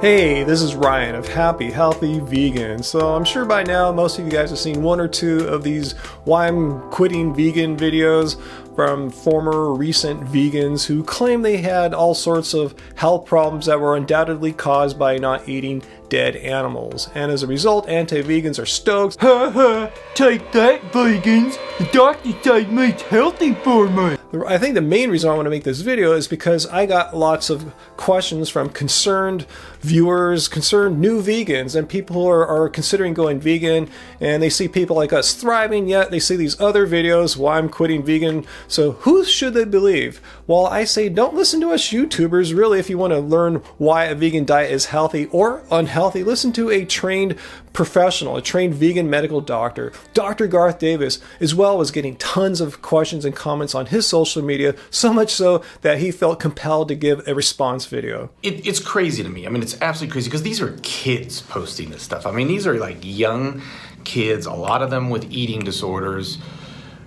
Hey, this is Ryan of Happy Healthy Vegan. So I'm sure by now most of you guys have seen one or two of these why I'm quitting vegan videos from former recent vegans who claim they had all sorts of health problems that were undoubtedly caused by not eating dead animals. And as a result, anti-vegans are stoked. Ha ha, take that vegans, the doctor said meat's healthy for me. I think the main reason I want to make this video is because I got lots of questions from concerned viewers, concerned new vegans, and people who are considering going vegan, and they see people like us thriving, yet they see these other videos, why I'm quitting vegan. So who should they believe? Well, I say don't listen to us YouTubers, really, if you want to learn why a vegan diet is healthy or unhealthy. Listen to a trained professional, a trained vegan medical doctor, Dr. Garth Davis, as well as getting tons of questions and comments on his social media, so much so that he felt compelled to give a response video. It's crazy to me. I mean, it's absolutely crazy because these are kids posting this stuff. I mean, these are like young kids, a lot of them with eating disorders,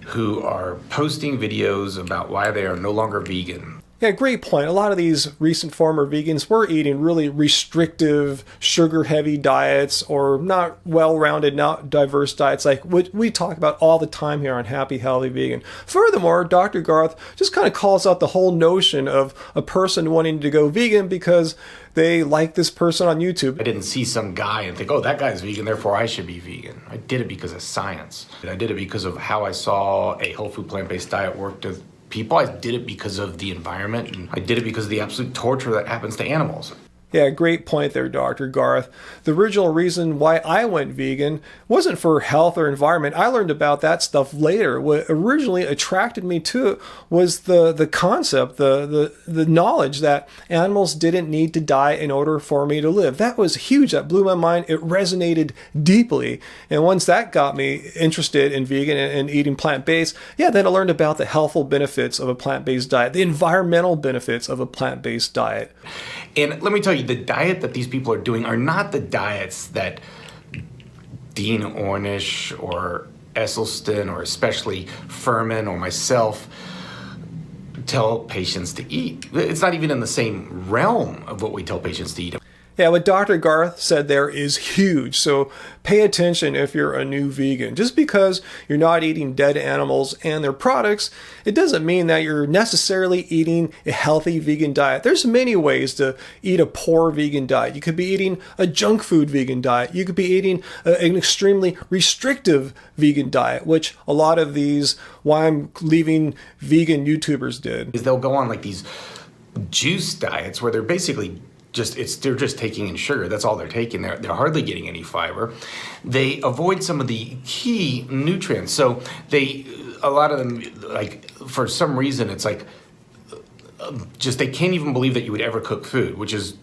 who are posting videos about why they are no longer vegan. Yeah, great point. A lot of these recent former vegans were eating really restrictive, sugar-heavy diets or not well-rounded, not diverse diets like what we talk about all the time here on Happy Healthy Vegan. Furthermore, Dr. Garth just kind of calls out the whole notion of a person wanting to go vegan because they like this person on YouTube. I didn't see some guy and think, oh, that guy's vegan, therefore I should be vegan. I did it because of science. I did it because of how I saw a whole food plant-based diet work to people. I did it because of the environment, and I did it because of the absolute torture that happens to animals. Yeah, great point there, Dr. Garth. The original reason why I went vegan wasn't for health or environment. I learned about that stuff later. What originally attracted me to it was the concept, the knowledge that animals didn't need to die in order for me to live. That was huge. That blew my mind. It resonated deeply. And once that got me interested in vegan and eating plant-based, yeah, then I learned about the healthful benefits of a plant-based diet, the environmental benefits of a plant-based diet. And let me tell you, the diet that these people are doing are not the diets that Dean Ornish or Esselstyn or especially Furman or myself tell patients to eat. It's not even in the same realm of what we tell patients to eat. Yeah, what Dr. Garth said there is huge, so pay attention if you're a new vegan. Just because you're not eating dead animals and their products, it doesn't mean that you're necessarily eating a healthy vegan diet. There's many ways to eat a poor vegan diet. You could be eating a junk food vegan diet. You could be eating an extremely restrictive vegan diet, which a lot of these why I'm leaving vegan YouTubers did. Is they'll go on like these juice diets where they're basically they're just taking in sugar. That's all they're taking. They're hardly getting any fiber. They avoid some of the key nutrients. So a lot of them, like for some reason, it's like they can't even believe that you would ever cook food, which is,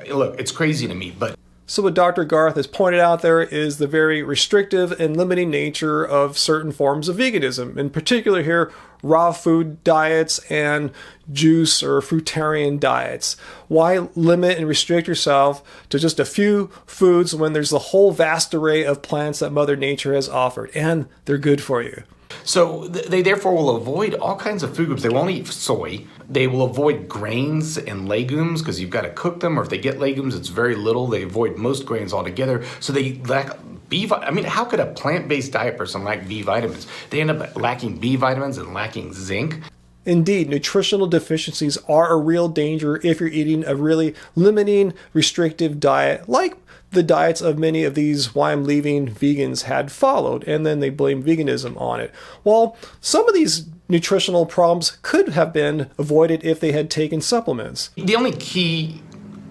look, it's crazy to me, but. So what Dr. Garth has pointed out there is the very restrictive and limiting nature of certain forms of veganism. In particular here, raw food diets and juice or fruitarian diets. Why limit and restrict yourself to just a few foods when there's a whole vast array of plants that Mother Nature has offered, and they're good for you? So they therefore will avoid all kinds of food groups. They won't eat soy. They will avoid grains and legumes because you've got to cook them, or if they get legumes, it's very little. They avoid most grains altogether. So they lack B. I mean, how could a plant-based diet person lack B vitamins? They end up lacking B vitamins and lacking zinc. Indeed, nutritional deficiencies are a real danger if you're eating a really limiting, restrictive diet like the diets of many of these why I'm leaving vegans had followed, and then they blame veganism on it. Well, some of these nutritional problems could have been avoided if they had taken supplements. The only key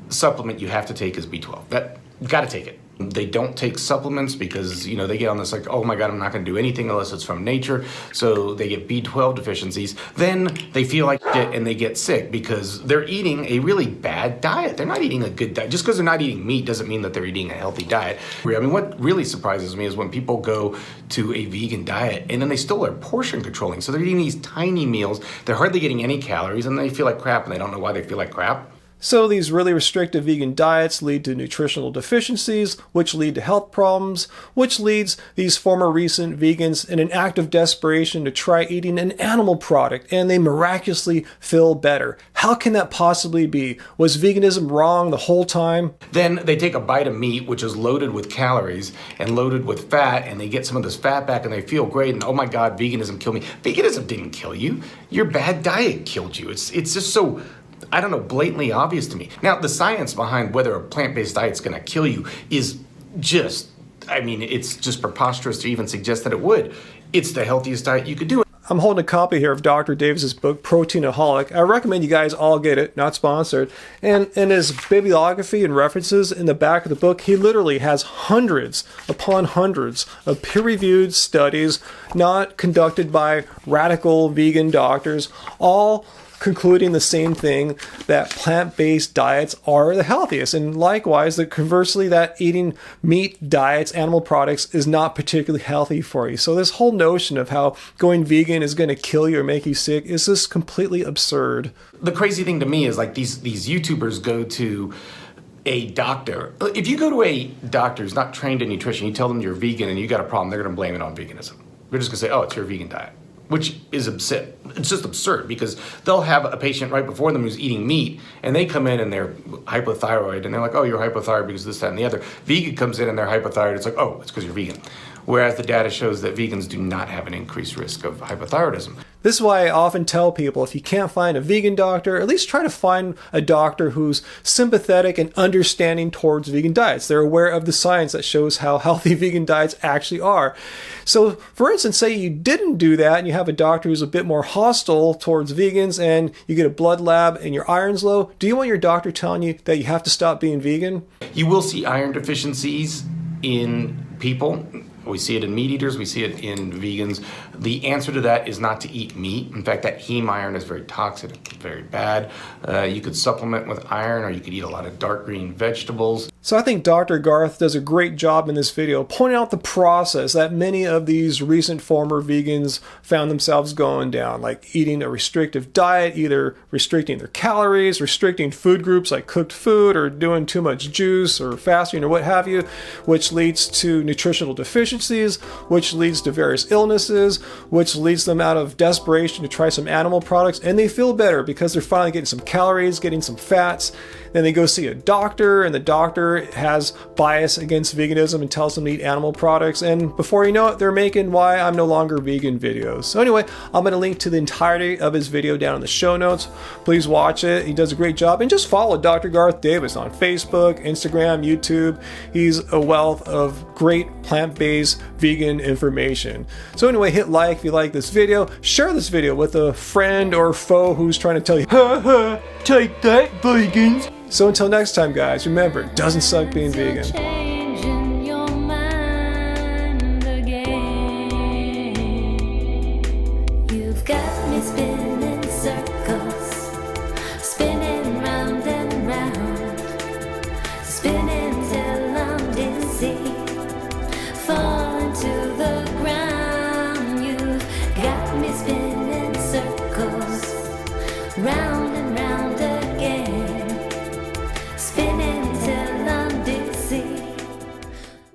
supplement you have to take is B12. You've got to take it. They don't take supplements because, they get on this like, oh my God, I'm not going to do anything unless it's from nature. So they get B12 deficiencies. Then they feel like shit and they get sick because they're eating a really bad diet. They're not eating a good diet. Just because they're not eating meat doesn't mean that they're eating a healthy diet. I mean, what really surprises me is when people go to a vegan diet and then they still are portion controlling. So they're eating these tiny meals. They're hardly getting any calories and they feel like crap and they don't know why they feel like crap. So these really restrictive vegan diets lead to nutritional deficiencies, which lead to health problems, which leads these former recent vegans in an act of desperation to try eating an animal product, and they miraculously feel better. How can that possibly be? Was veganism wrong the whole time? Then they take a bite of meat, which is loaded with calories and loaded with fat, and they get some of this fat back and they feel great, and oh my God, veganism killed me. Veganism didn't kill you. Your bad diet killed you. It's just so, I don't know, blatantly obvious to me. Now, the science behind whether a plant-based diet's gonna kill you is just, I mean, it's just preposterous to even suggest that it would. It's the healthiest diet you could do. I'm holding a copy here of Dr. Davis's book, Proteinaholic. I recommend you guys all get it, not sponsored. And in his bibliography and references in the back of the book, he literally has hundreds upon hundreds of peer-reviewed studies, not conducted by radical vegan doctors, all concluding the same thing, that plant-based diets are the healthiest, and likewise that conversely that eating meat diets, animal products, is not particularly healthy for you. So this whole notion of how going vegan is going to kill you or make you sick is just completely absurd. The crazy thing to me is like these YouTubers go to a doctor. If you go to a doctor who's not trained in nutrition, you tell them you're vegan and you got a problem, they're going to blame it on veganism. They're just going to say, oh, it's your vegan diet. Which is absurd. It's just absurd because they'll have a patient right before them who's eating meat and they come in and they're hypothyroid and they're like, oh, you're hypothyroid because this, that, and the other. Vegan comes in and they're hypothyroid. It's like, oh, it's because you're vegan. Whereas the data shows that vegans do not have an increased risk of hypothyroidism. This is why I often tell people, if you can't find a vegan doctor, at least try to find a doctor who's sympathetic and understanding towards vegan diets. They're aware of the science that shows how healthy vegan diets actually are. So, for instance, say you didn't do that and you have a doctor who's a bit more hostile towards vegans and you get a blood lab and your iron's low. Do you want your doctor telling you that you have to stop being vegan? You will see iron deficiencies in people. We see it in meat eaters, we see it in vegans. The answer to that is not to eat meat. In fact, that heme iron is very toxic, very bad. You could supplement with iron, or you could eat a lot of dark green vegetables. So I think Dr. Garth does a great job in this video pointing out the process that many of these recent former vegans found themselves going down, like eating a restrictive diet, either restricting their calories, restricting food groups like cooked food, or doing too much juice or fasting or what have you, which leads to nutritional deficiencies, which leads to various illnesses, which leads them out of desperation to try some animal products, and they feel better because they're finally getting some calories, getting some fats. Then they go see a doctor, and the doctor has bias against veganism and tells them to eat animal products, and before you know it, they're making Why I'm No Longer Vegan videos. So anyway, I'm going to link to the entirety of his video down in the show notes. Please watch it. He does a great job, and just follow Dr. Garth Davis on Facebook, Instagram, YouTube. He's a wealth of great plant-based vegan information. So anyway, hit like if you like this video, share this video with a friend or foe who's trying to tell you, Ha ha, take that, vegans. So until next time, guys, remember, it doesn't suck being vegan. Changing your mind again. You've got me spinning circles, spinning round and round, spinning till I'm dizzy, falling to the ground. You've got me spinning circles round